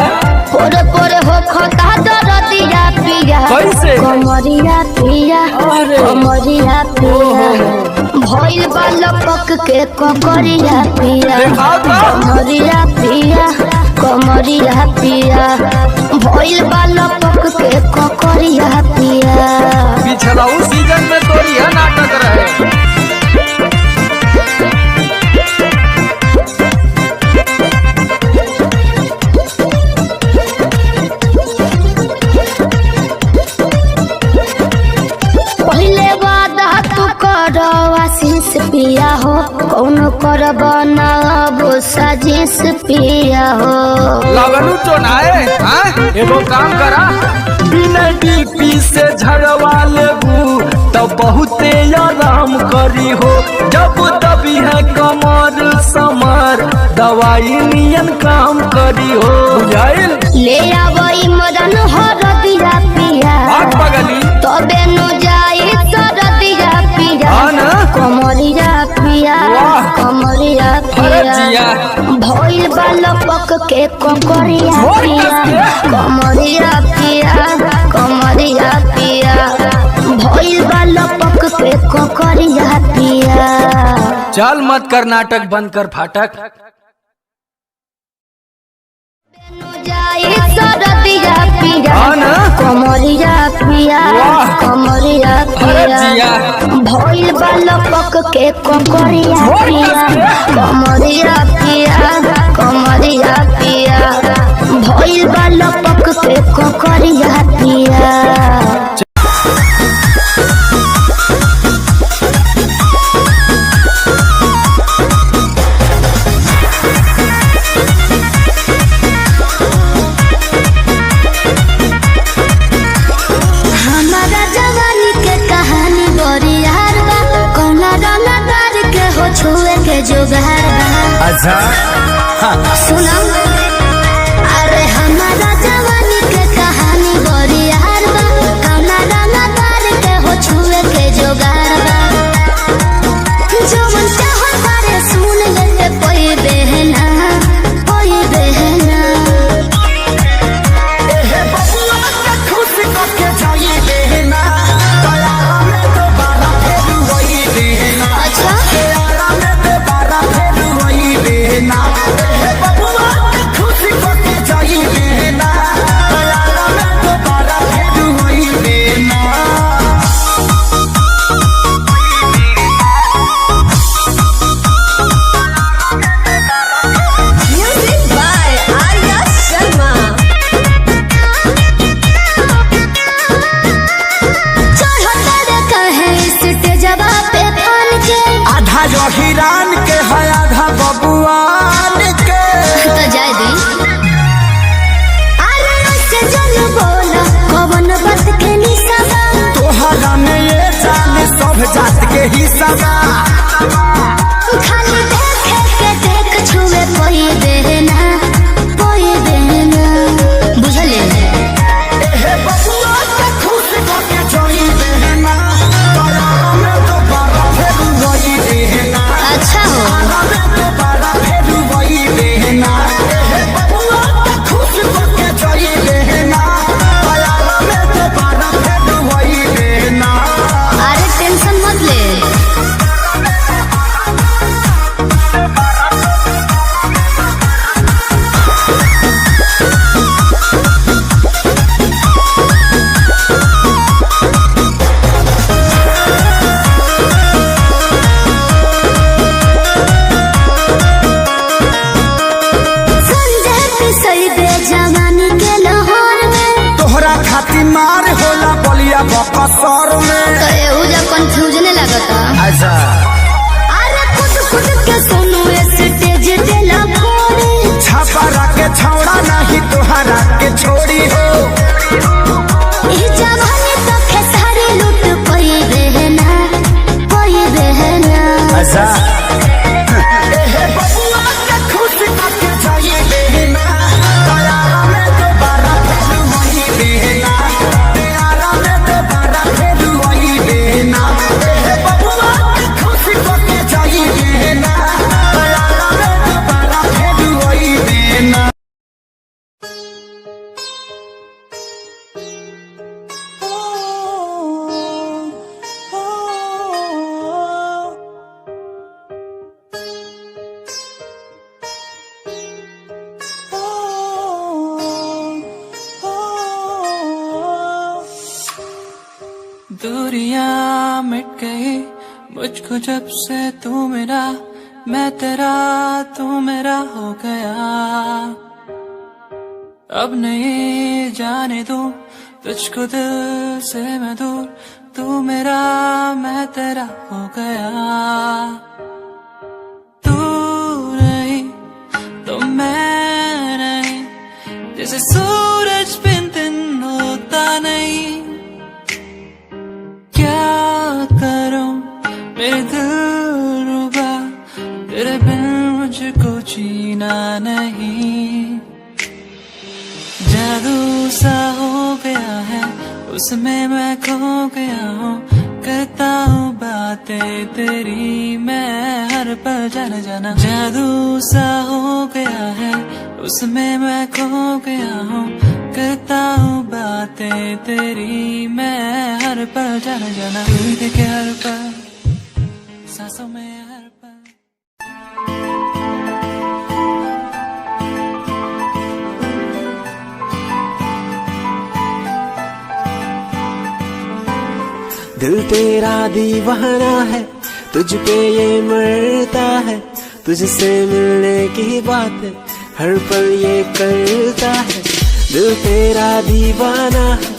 पोरे पोरे हो खता दरदिया पिया। कैसे? कमरिया पिया अरे। कमरिया पिया। भइल बालपक के ककरिया पिया। दिखाओ तो। कमरिया पिया कमरिया पिया। भइल बालपक के ककरिया पिया। पिछला उस सीजन में तो यह नाटक रहे। आशीष पिया हो कौन कर बनाब साजिश पिया हो। लगनू तो नाए एगो काम करा बिना डीपी से झड़वा लेबू तो बहुते आराम करी हो। जब दबी है कमर समर दवाई नियन काम करी हो। बुझाइल ले आवई मदन हरदिया पिया। बात बगली तबे नु जाई सरदिया पिया। कमरिया पिया वाह। कमरिया अरे पिया। जिया। भइल बालपक के ककरिया पिया। कमरिया पिया कमरिया पिया। भइल बालपक के ककरिया पिया। चल मत कर नाटक बंद कर फाटक। जाई सरदिया पिया। कमरिया पिया वाह। कमरिया अरे जिया। पिया। भइल बालपक के ककरिया पिया। कमरिया पिया कमरिया पिया। भइल बालपक के ककरिया पिया। अच्छा सुना अरे हमारा जवानी के कहानी बड़ी यार बा कौना रंगा तार के हो छुए के जोगार बा जो मन चाहो तारे सुन ले कोई बहना एहे बबुआ के खुश करके जाई देना तयारा में दोबारा फिर वही देना अच्छा तयारा में दोबारा फिर वही देना एहे बबुआ के खुश करके जाई देना तयारा में दोबारा फिर वही देना म्यूजिक बाय आर्या शर्मा। चढ़ो तारे कहे स्टेजवा पे फान के आधा जो हिरान के है आधा बबुआन के तो जाय दी अरे उससे जल बोला कौन बात के निशाबा तोहरा में ये जान सब जात के हिस्सा बा खाली देखे के देख छुए कोई देना बुझले एहे बबुआ के खुश करके जाई देना तयारा में दोबारा फिर वही देना अच्छा हो तयारा में दोबारा फिर वही देना एहे बबुआ के खुश करके जाई देना तयारा में दोबारा फिर वही देना अरे टेंशन मत ले संजय पिसई दे जवानी के लाहौर में तोहरा खातिर मार होला बलिया बकसर में तो एहू जा कंफ्यूजन लगता अच्छा अरे खुद के सुनो स्टेज पे लखोरे छापा के छौड़ा नहीं तोहरा के छोड़ी हो ई जवानी तो खेसारी लूट कोई बहना अच्छा एहे बबुआ के खुश करके जाई देना तयारा में दोबारा फिर वही देना तयारा में दोबारा फिर वही देना एहे बबुआ के खुश करके जाई देना तयारा में दोबारा फिर वही देना दूरियां मिट गई मुझको जब से तू मेरा मैं तेरा तू मेरा हो गया अब नहीं जाने दूं तुझको दिल से मैं दूर तू मेरा मैं तेरा हो गया तू नहीं तो मैं नहीं जैसे सूरज बिन दिन होता नहीं क्या करूं मेरे दिल रुबा तेरे बिन मुझको जीना नहीं जादू सा हो गया है उसमें मैं खो गया हूँ करता हूँ बातें तेरी मैं हर पल जाना जाना जादू सा हो गया है उसमें मैं खो गया हूँ करता हूँ बातें तेरी मैं हर पल जाना जाना तू ही देखे हर पल सांसों में हर पल दिल तेरा दीवाना है तुझ पे ये मरता है तुझसे मिलने की बात हर पल ये करता है दिल तेरा दीवाना है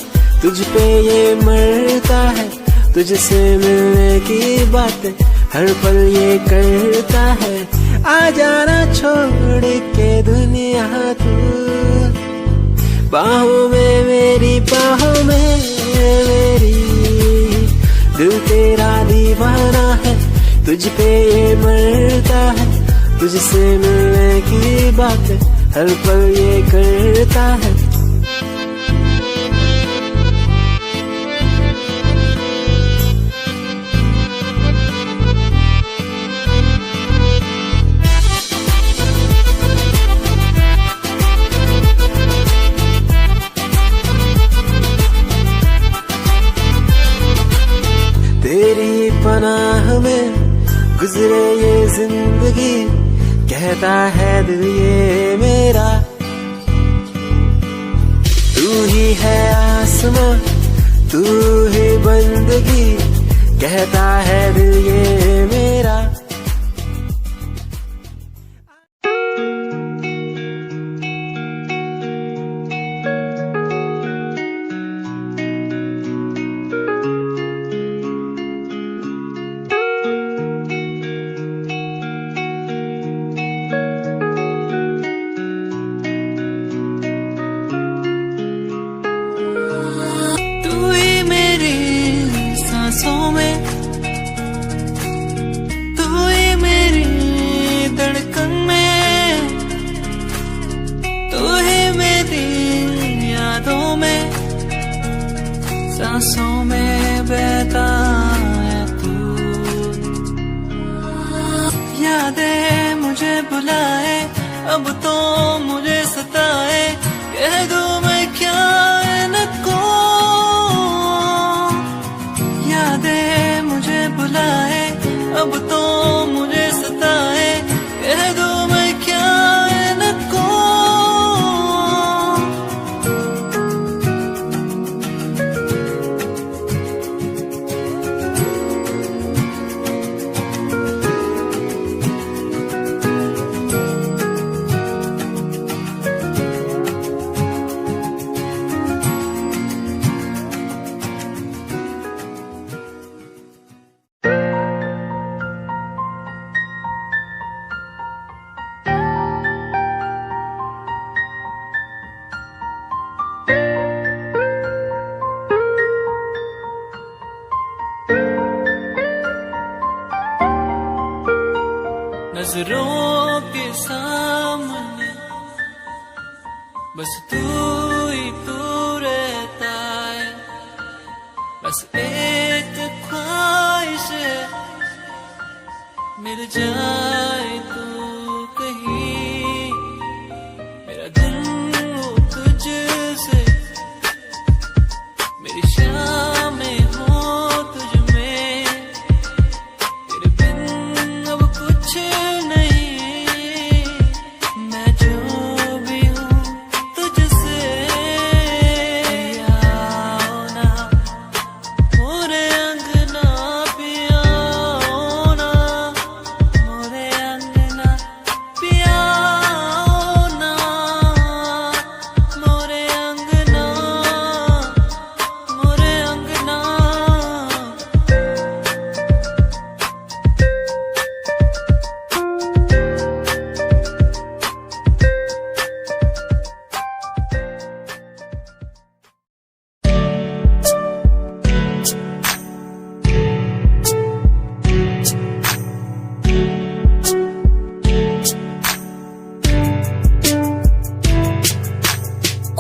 तुझ पे ये मरता है तुझसे मिलने की बात हर पल ये करता है आ जाना छोड़ के दुनिया तू बाहों में मेरी बाहों में मेरी दिल तेरा दीवाना है तुझ पे ये मरता है तुझसे मिलने की बात हर पल ये करता है। तेरी पनाह में गुजरे ये जिंदगी, कहता है दिल ये मेरा। तू ही है आसमां, तू ही बंदगी, कहता है दिल ये मेरा। सांसों में बहता है तू, यादें मुझे बुलाए, अब तो मुझे सताए, कह दूं मैं क्या इनको। यादें मुझे बुलाए, अब तो मुझे सताए, कह दूं मैं क्या इनको। नजरों के सामने बस तू ही तू रहता है, बस एक ख्वाहिश है मिल जाए तू कहीं। मेरा दिन हो तुझसे, मेरी शामें हो तुझ में, तेरे बिन अब कुछ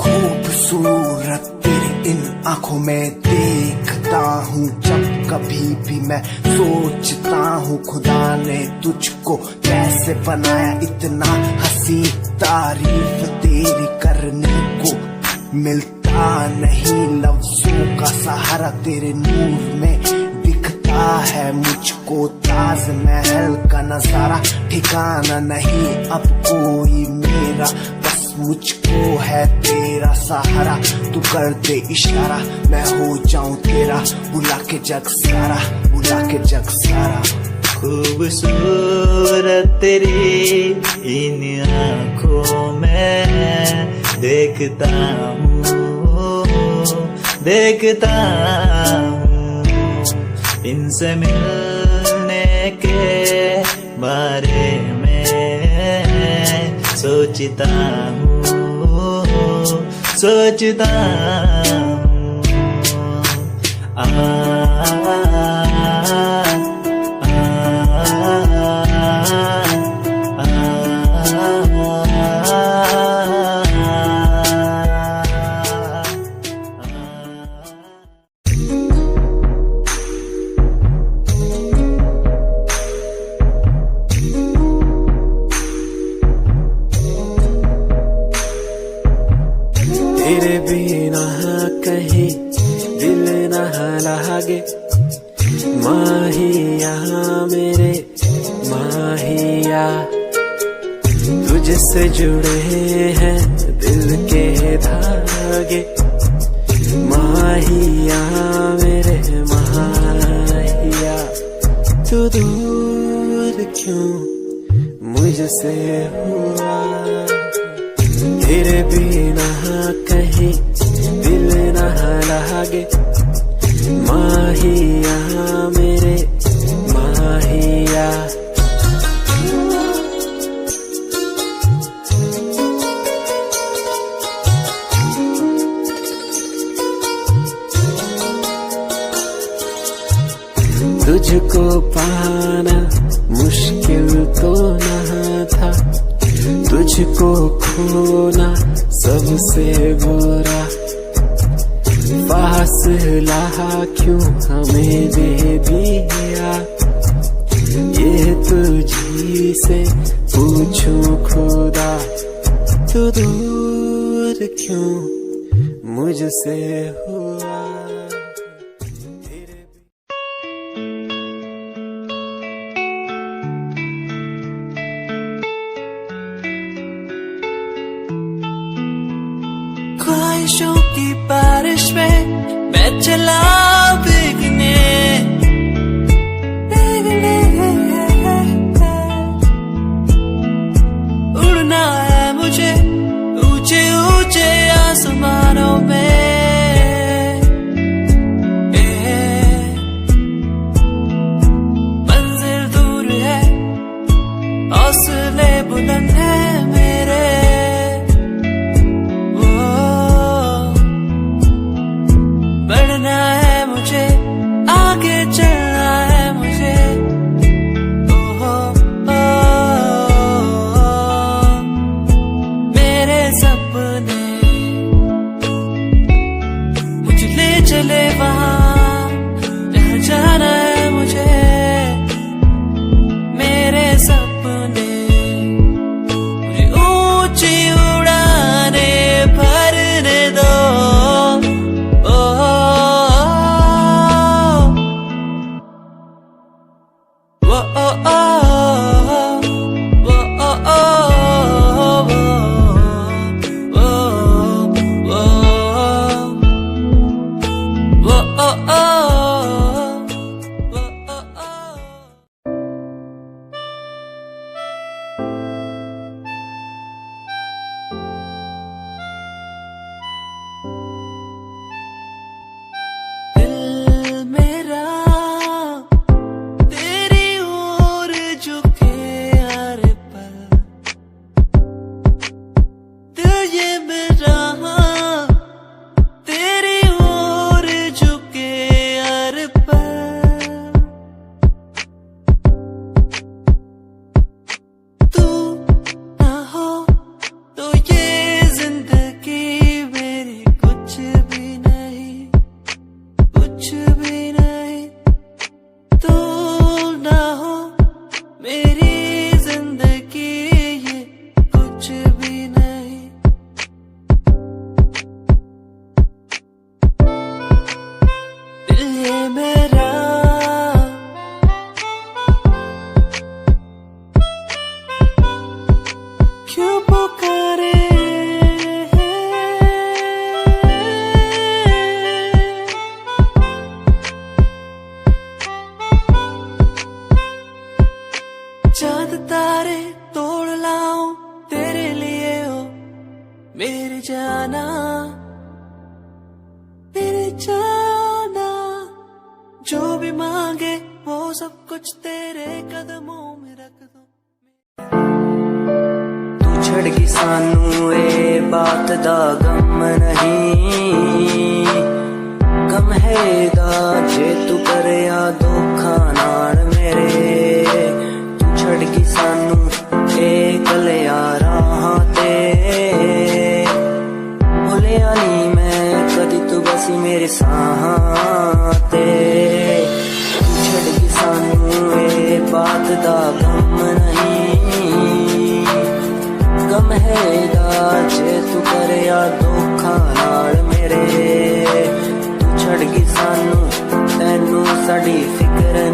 खूबसूरत तेरी इन आंखों में देखता हूँ जब कभी भी मैं सोचता हूँ खुदा ने तुझको कैसे बनाया इतना हंसी। तारीफ तेरी करने को मिलता नहीं, लफ्जों का सहारा तेरे नूर में दिखता है मुझको। ताजमहल का नजारा ठिकाना नहीं अब कोई मेरा, बस मुझको है तेरा सहारा। तू कर दे इशारा मैं हो जाऊं तेरा, बुला के जग सारा, बुला के जग सारा। खूबसूरत तेरी इन आँखों में देखता हूँ, देखता हूँ, इनसे मिलने के बारे में सोचता हूँ, सोचता हूँ। आ माहिया मेरे माहिया, तुझसे जुड़े हैं दिल के धागे। माहिया मेरे माहिया, तू दूर क्यों मुझसे हुआ, तेरे बिना कहीं दिल न लागे। माहिया मेरे माहिया, तुझको पाना मुश्किल तो न था, तुझको खोना सबसे बुरा। फासला क्यों हमें दे दिया, ये तुझी से पूछूं खुदा। तू दूर क्यों मुझसे हुआ। ख्वाहिशों की बारिश में मैं चला भीगने, उड़ना है मुझे ऊंचे ऊंचे आसमानों में। मंजिल दूर है, हौसले बुलंद है मेरे। बढ़ना है मुझे, आगे चलना है मुझे। मेरे सपने मुझे ले चले वहाँ जहाँ जाना है मुझे। मेरे सपने मुझे ऊंची उड़ाने भरने दो। चांद तारे तोड़ लाऊं तेरे लिए हो मेरे जाना, मेरे जाना। जो भी मांगे वो सब कुछ तेरे कदमों में रख दो। तू छड़गी सानू ए बात दा गम नहीं, गम है दा जे तू करे या धोखा नाल मेरे। छड़गी सानू ए कलिया राहां ते, भुलिया नी मैं कदी तू बसी मेरे साहां ते। छड़गी सानू ए बात दा गम नहीं, गम है दा जे तू करे या धोखा नाल मेरे। तू छड़गी सानू तैनू साडी फिक्र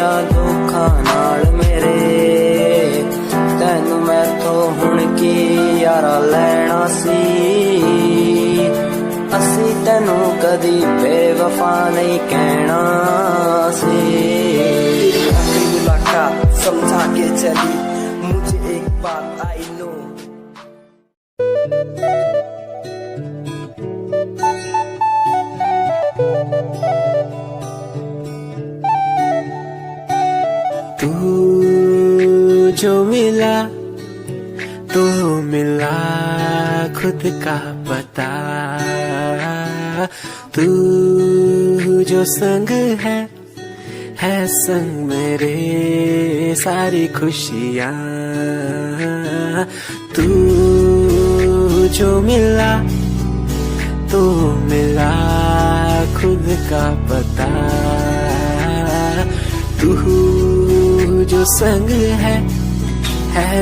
आ धोखा नाल मेरे तैनू मैथों हुण की यारा लैना सी असी तैनू कदी बेवफा नहीं कहना सी मुलाका समझा के चली मुझे एक बात आई नो तू जो मिला तो मिला खुद का पता तू जो संग है संग मेरे सारी खुशियाँ तू जो मिला तो मिला खुद का पता तू जो संग है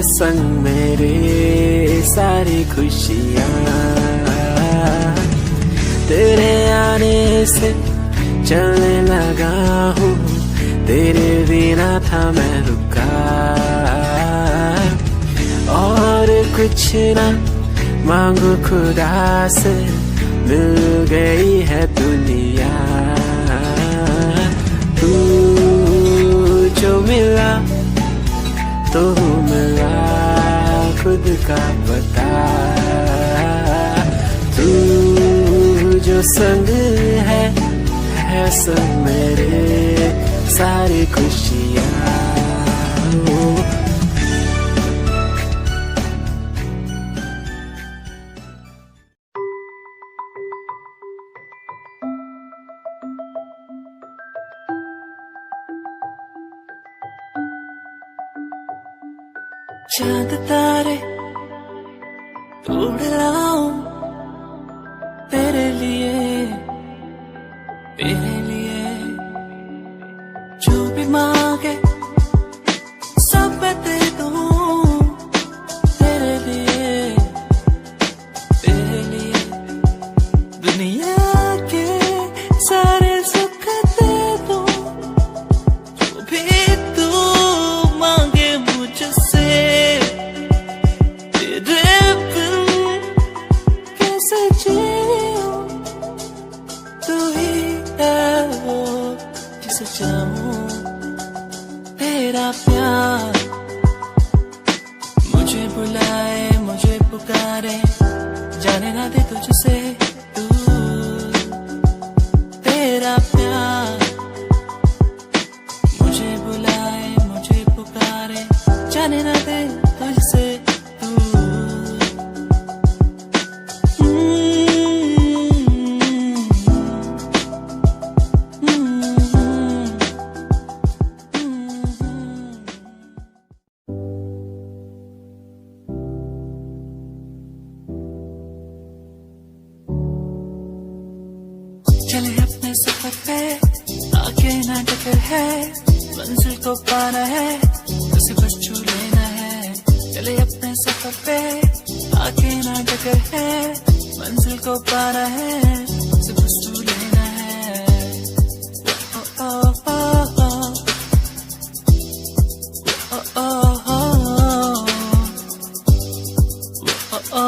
संग मेरे सारी खुशियाँ तेरे आने से चलने लगा हूँ तेरे बिना था मैं रुका और कुछ ना मांगू खुदा से मिल गई है दुनिया तू जो मिला तो मिला खुद का पता तू जो संग है संग मेरे सारी खुशियाँ चांद तारे तोड़ लाऊं तेरे लिए जो भी मांगे सब मैं दे दूं तेरे लिए दुनिया के सारे सुख दे दूं जो भी तू मांगे मुझसे तेरे बिन कैसे जीऊं तू ही है वो जिसे चाहूं तेरा प्यार मुझे बुलाए मुझे पुकारे जाने ना दे तुझसे दूर तेरा प्यार मुझे बुलाए मुझे पुकारे जाने ना दे तुझसे चले अपने सफर पे आगे ना टक्कर है मंजिल को पाना है उसे बस छू लेना है चले अपने सफर पे आगे ना टक्कर है मंजिल को पाना है उसे बस छू लेना है ओ ओ ओ ओ ओ ओ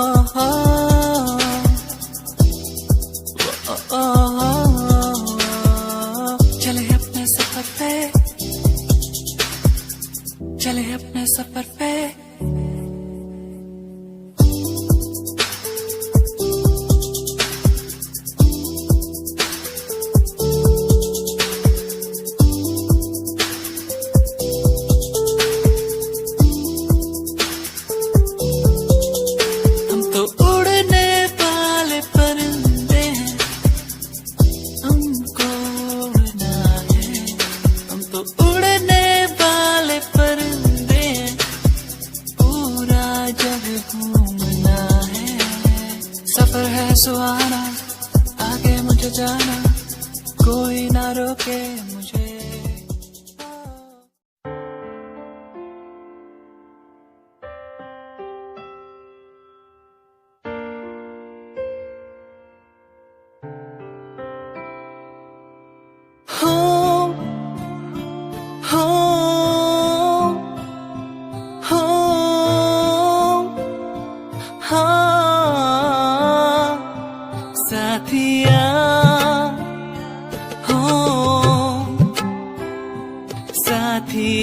ओ चले अपने सफर पे हम तो उड़ने वाले परिंदे हैं हमको उड़ना है हम तो उड़ने वाले परिंदे हैं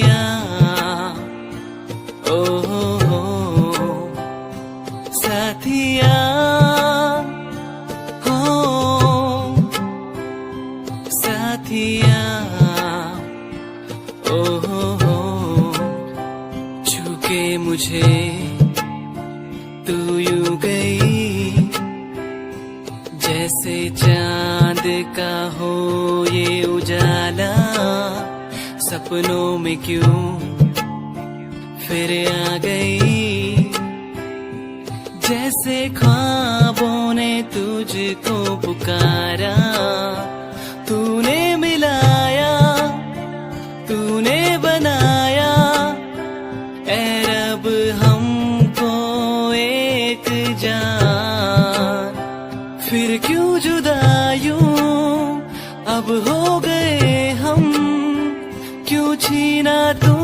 साथिया ओ हो साथिया हो साथिया ओ हो छूके मुझे तू यूं गई जैसे चांद का हो ये उजाला सपनों में क्यों फिर आ गई जैसे ख्वाबों ने तुझको पुकारा तूने मिलाया तूने बनाया ऐ रब हमको एक जान फिर क्यों जुदा यूं अब हो गए हम क्यों छीना तू